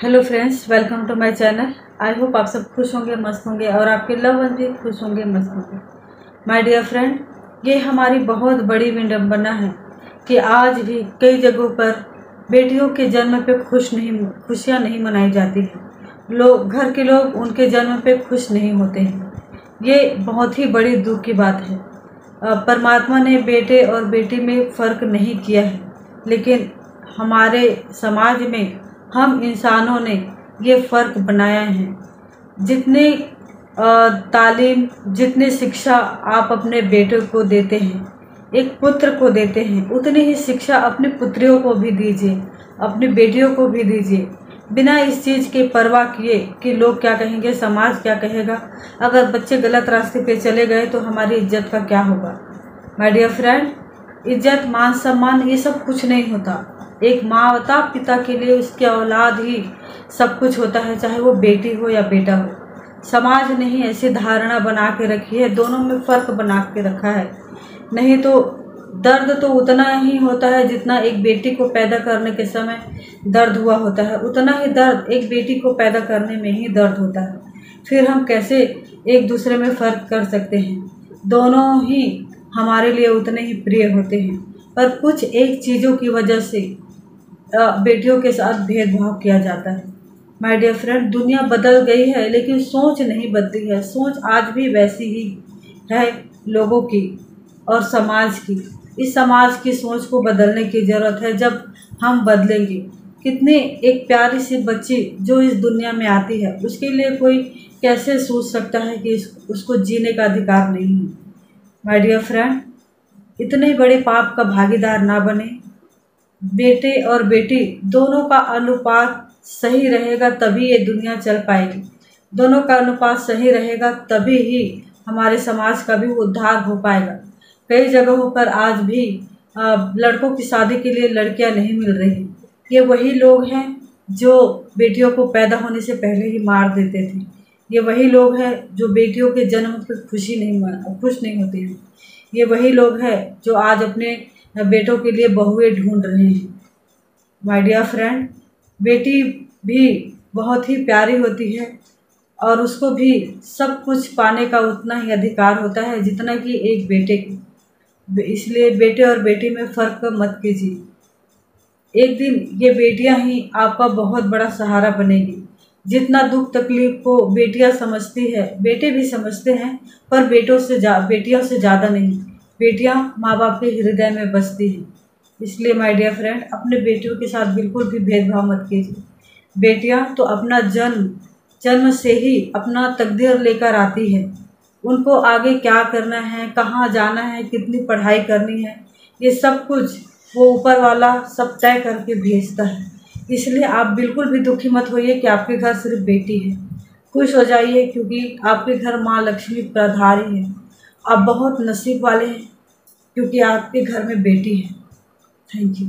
Hello friends, welcome to my channel. I hope आप सब खुश होंगे, मस्त होंगे और आपके लव वन भी खुश होंगे, मस्त होंगे। माय डियर फ्रेंड, ये हमारी बहुत बड़ी विडंबना है कि आज भी कई जगहों पर बेटियों के जन्म पे खुशियाँ नहीं मनाई जाती हैं। घर के लोग उनके जन्म पे खुश नहीं होते हैं। ये बहुत ही बड़ी दुख की बात है। परमात्मा ने बेटे और बेटी में फ़र्क नहीं किया है, लेकिन हमारे समाज में हम इंसानों ने ये फ़र्क बनाया है। जितने तालीम, जितनी शिक्षा आप अपने बेटे को देते हैं, एक पुत्र को देते हैं, उतनी ही शिक्षा अपनी पुत्रियों को भी दीजिए, अपनी बेटियों को भी दीजिए, बिना इस चीज़ की परवाह किए कि लोग क्या कहेंगे, समाज क्या कहेगा। अगर बच्चे गलत रास्ते पे चले गए तो हमारी इज्जत का क्या होगा। माय डियर फ्रेंड, इज्जत, मान सम्मान ये सब कुछ नहीं होता। एक माता पिता के लिए उसकी औलाद ही सब कुछ होता है, चाहे वो बेटी हो या बेटा हो। समाज ने ही ऐसी धारणा बना के रखी है, दोनों में फ़र्क बना के रखा है। नहीं तो दर्द तो उतना ही होता है जितना एक बेटी को पैदा करने के समय दर्द हुआ होता है, उतना ही दर्द एक बेटी को पैदा करने में ही दर्द होता है। फिर हम कैसे एक दूसरे में फ़र्क कर सकते हैं। दोनों ही हमारे लिए उतने ही प्रिय होते हैं, पर कुछ एक चीज़ों की वजह से बेटियों के साथ भेदभाव किया जाता है। माय डियर फ्रेंड, दुनिया बदल गई है लेकिन सोच नहीं बदली है। सोच आज भी वैसी ही है लोगों की और समाज की। इस समाज की सोच को बदलने की ज़रूरत है। जब हम बदलेंगे, कितने एक प्यारी सी बच्ची जो इस दुनिया में आती है, उसके लिए कोई कैसे सोच सकता है कि उसको जीने का अधिकार नहीं है। माय डियर फ्रेंड, इतने बड़े पाप का भागीदार ना बने। बेटे और बेटी दोनों का अनुपात सही रहेगा तभी ये दुनिया चल पाएगी। दोनों का अनुपात सही रहेगा तभी ही हमारे समाज का भी उद्धार हो पाएगा। कई जगहों पर आज भी लड़कों की शादी के लिए लड़कियां नहीं मिल रही। ये वही लोग हैं जो बेटियों को पैदा होने से पहले ही मार देते थे। ये वही लोग हैं जो बेटियों के जन्म पर खुश नहीं होते हैं। ये वही लोग हैं जो आज अपने बेटों के लिए बहुएं ढूंढ रहे हैं। माय डियर फ्रेंड, बेटी भी बहुत ही प्यारी होती है और उसको भी सब कुछ पाने का उतना ही अधिकार होता है जितना कि एक बेटे को। इसलिए बेटे और बेटी में फ़र्क मत कीजिए। एक दिन ये बेटियां ही आपका बहुत बड़ा सहारा बनेगी। जितना दुख तकलीफ को बेटियां समझती है, बेटे भी समझते हैं, पर बेटियों से ज़्यादा नहीं। बेटियां माँ बाप के हृदय में बसती हैं। इसलिए माय डियर फ्रेंड, अपने बेटियों के साथ बिल्कुल भी भेदभाव मत कीजिए। बेटियां तो अपना जन्म से ही अपना तकदीर लेकर आती है। उनको आगे क्या करना है, कहाँ जाना है, कितनी पढ़ाई करनी है, ये सब कुछ वो ऊपर वाला सब तय करके भेजता है। इसलिए आप बिल्कुल भी दुखी मत होइए कि आपके घर सिर्फ बेटी है। खुश हो जाइए क्योंकि आपके घर माँ लक्ष्मी पधारी है। आप बहुत नसीब वाले हैं क्योंकि आपके घर में बेटी है। Thank you.